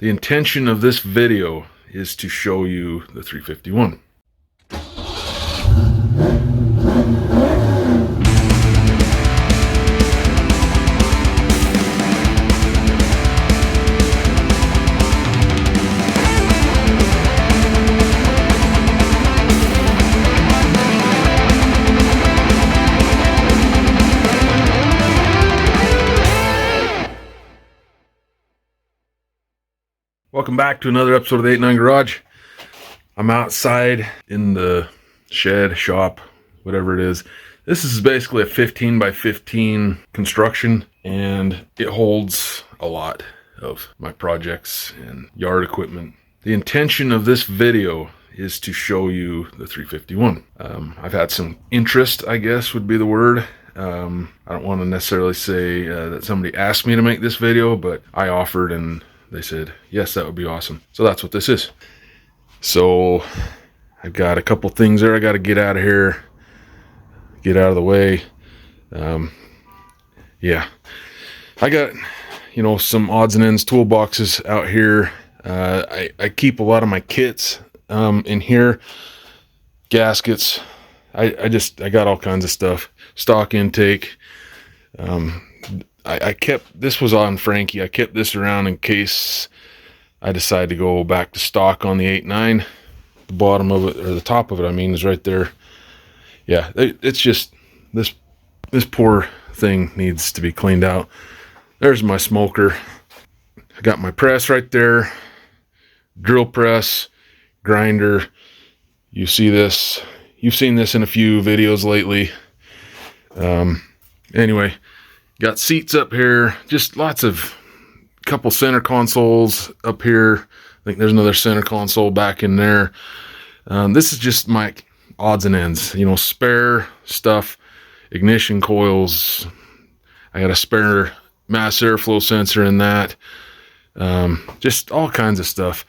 The intention of this video is to show you the 351. Welcome back to another episode of the 89 Garage. I'm outside in the shed, shop, whatever it is. This is basically a 15 by 15 construction, and it holds a lot of my projects and yard equipment. The intention of this video is to show you the 351. I've had some interest, I guess would be the word. I don't want to necessarily say that somebody asked me to make this video, but I offered and they said, yes, that would be awesome. So that's what this is. So I've got a couple things there I got to get out of here, get out of the way. Yeah, I got, some odds and ends toolboxes out here. I keep a lot of my kits in here, gaskets. I got all kinds of stuff, stock intake. I kept, this was on Frankie, I kept this around in case I decide to go back to stock on the 8.9. The bottom of it, or the top of it, I mean, is right there. Yeah, it's just, this poor thing needs to be cleaned out. There's my smoker. I got my press right there, drill press, grinder. You see this, you've seen this in a few videos lately. Anyway, got seats up here, just lots of couple center consoles up here. I think there's another center console back in there. This is just my odds and ends, spare stuff, ignition coils. I got a spare mass airflow sensor in that. Just all kinds of stuff.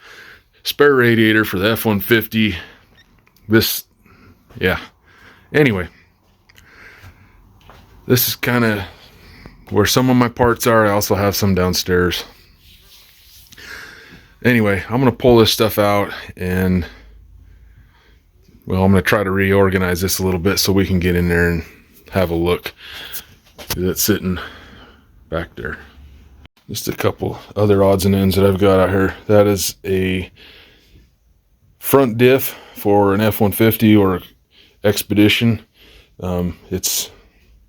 Spare radiator for the F-150. Yeah. Anyway, this is kind of where some of my parts are. I also have some downstairs. Anyway, I'm going to pull this stuff out and, well, I'm going to try to reorganize this a little bit so we can get in there and have a look. That's sitting back there. Just a couple other odds and ends that I've got out here. That is a front diff for an F-150 or Expedition. It's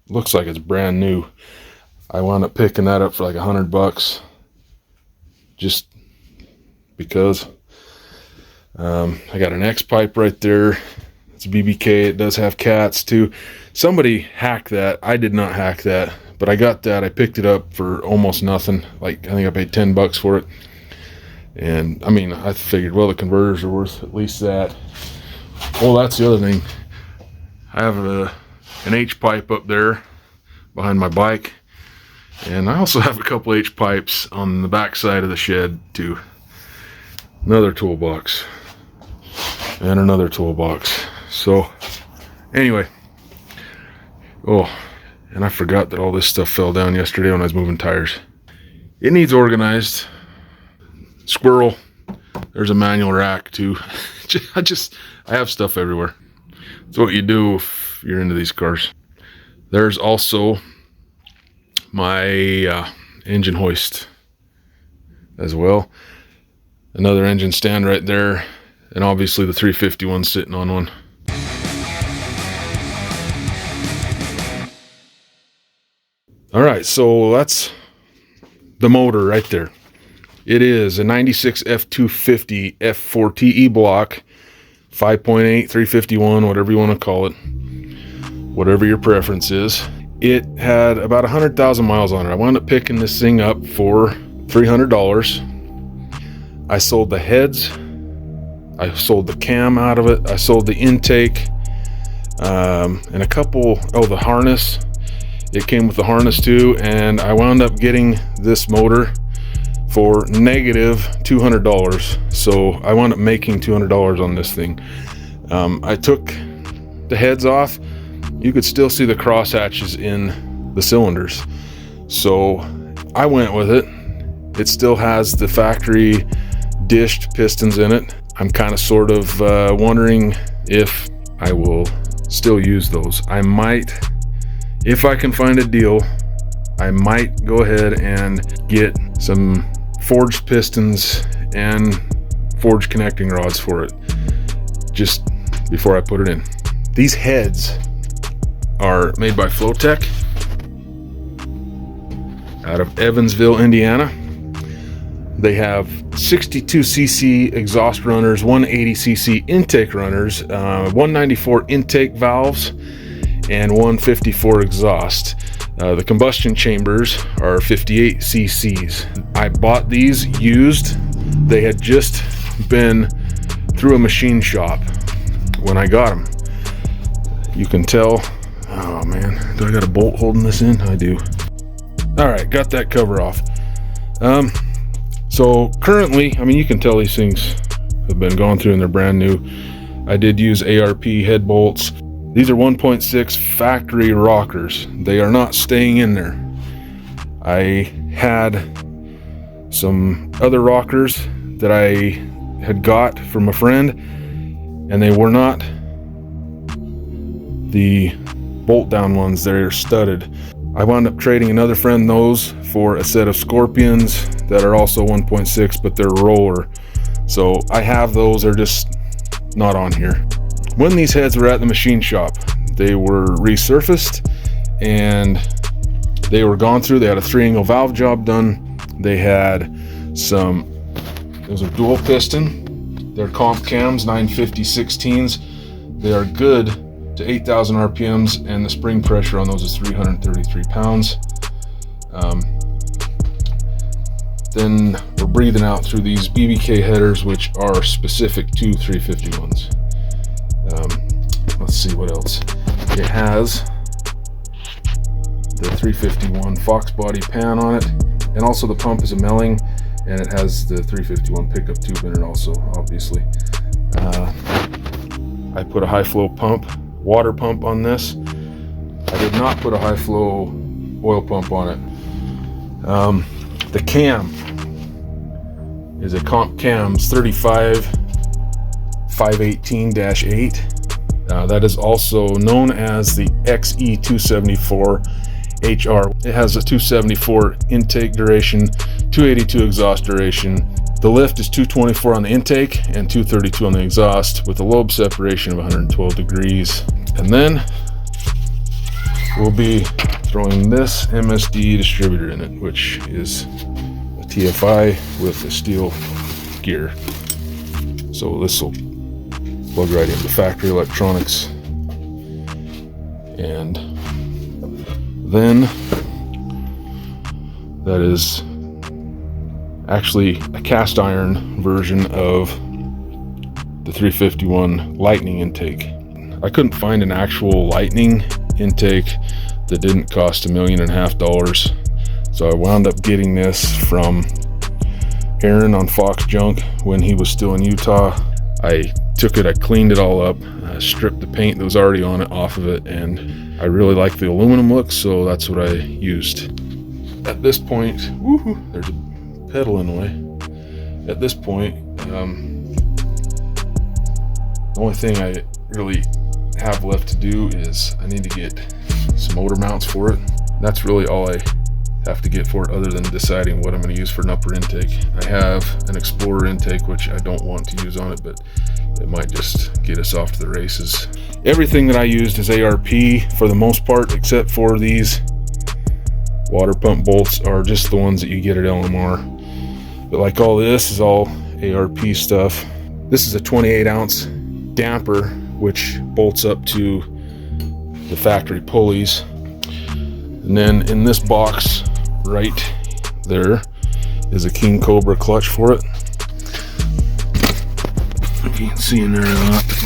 looks like it's brand new. I wound up picking that up for like $100 just because. I got an X pipe right there. It's a BBK. It does have cats too. Somebody hacked that. I did not hack that, but I got that. I picked it up for almost nothing. Like, I think I paid $10 for it. And I mean, I figured, well, the converters are worth at least that. Well, that's the other thing. I have an H pipe up there behind my bike. And I also have a couple H pipes on the back side of the shed too. Another toolbox. And another toolbox. So, anyway. Oh, and I forgot that all this stuff fell down yesterday when I was moving tires. It needs organized. Squirrel. There's a manual rack too. I have stuff everywhere. It's what you do if you're into these cars. There's also my engine hoist as well. Another engine stand right there, and obviously the 351 sitting on one. All right, so that's the motor right there. It is a 96 F250 F4TE block, 5.8, 351, whatever you want to call it, whatever your preference is. It had about 100,000 miles on it. I wound up picking this thing up for $300. I sold the heads. I sold the cam out of it. I sold the intake. And a couple, the harness. It came with the harness too. And I wound up getting this motor for negative $200. So I wound up making $200 on this thing. I took the heads off. You could still see the cross hatches in the cylinders. So I went with it. It still has the factory dished pistons in it. I'm kind of sort of wondering if I will still use those. I might, if I can find a deal, I might go ahead and get some forged pistons and forged connecting rods for it just before I put it in. These heads are made by Flowtech out of Evansville, Indiana. They have 62cc exhaust runners, 180cc intake runners, 194 intake valves, and 154 exhaust. The combustion chambers are 58 cc's. I bought these used. They had just been through a machine shop when I got them. You can tell, oh man, do I got a bolt holding this in? I do. All right, got that cover off. So currently, I mean, you can tell these things have been gone through and they're brand new. I did use ARP head bolts. These are 1.6 factory rockers. They are not staying in there. I had some other rockers that I had got from a friend, and they were not the bolt down ones. They're studded. I wound up trading another friend those for a set of Scorpions that are also 1.6, but they're roller. So I have those, they're just not on here. When these heads were at the machine shop, they were resurfaced and they were gone through. They had a 3-angle valve job done. They had it was a dual piston. They're comp cams, 950 16s. They are good to 8,000 RPMs, and the spring pressure on those is 333 pounds. Then we're breathing out through these BBK headers, which are specific to 351s. Let's see what else. It has the 351 Fox body pan on it, and also the pump is a Melling, and it has the 351 pickup tube in it also, obviously. I put a high flow pump, water pump on this. I did not put a high flow oil pump on it. The cam is a Comp Cams 35 518-8. That is also known as the XE274HR. It has a 274 intake duration, 282 exhaust duration. The lift is 224 on the intake and 232 on the exhaust, with a lobe separation of 112 degrees. And then we'll be throwing this MSD distributor in it, which is a TFI with a steel gear. So this will plug right into factory electronics. And then that is actually a cast iron version of the 351 Lightning intake. I couldn't find an actual Lightning intake that didn't cost $1.5 million. So I wound up getting this from Aaron on Fox Junk when he was still in Utah. I took it, I cleaned it all up, stripped the paint that was already on it off of it, and I really like the aluminum look, so that's what I used. At this point, woohoo, there's a pedal in the way. At this point, the only thing I really have left to do is I need to get some motor mounts for it. That's really all I have to get for it, other than deciding what I'm going to use for an upper intake. I have an Explorer intake, which I don't want to use on it, but it might just get us off to the races. Everything that I used is ARP for the most part, except for these water pump bolts are just the ones that you get at LMR. But like all this is all ARP stuff. This is a 28 ounce damper, which bolts up to the factory pulleys. And then in this box right there is a King Cobra clutch for it. If you can see in there or not, but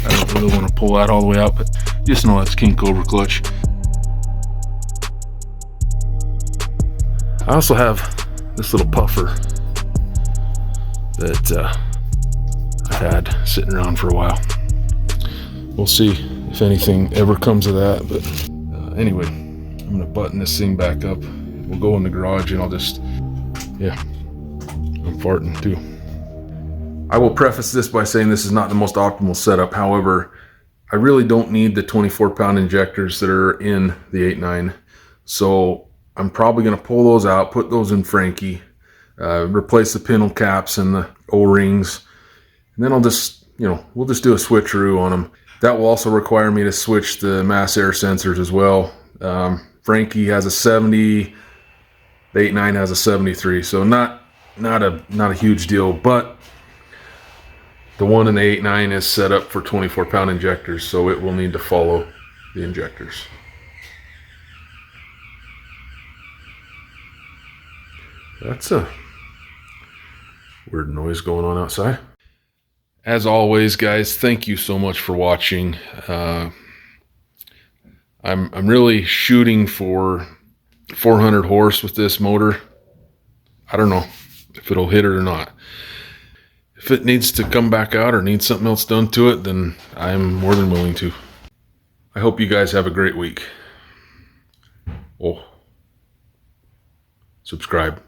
I don't really want to pull that all the way out, but just know that's King Cobra clutch. I also have this little puffer that I've had sitting around for a while. We'll see if anything ever comes of that, but anyway, I'm gonna button this thing back up. We'll go in the garage and I'll just, yeah, I'm farting too. I will preface this by saying this is not the most optimal setup. However, I really don't need the 24-pound injectors that are in the 8.9. So I'm probably going to pull those out, put those in Frankie, replace the pintle caps and the O-rings, and then I'll just, we'll just do a switcheroo on them. That will also require me to switch the mass air sensors as well. Frankie has a 70, the 8.9 has a 73, so not a huge deal, but the one in the 8.9 is set up for 24-pound injectors, so it will need to follow the injectors. That's a weird noise going on outside. As always, guys, thank you so much for watching. I'm really shooting for 400 horse with this motor. I don't know if it'll hit it or not. If it needs to come back out or needs something else done to it, then I'm more than willing to. I hope you guys have a great week. Oh, subscribe.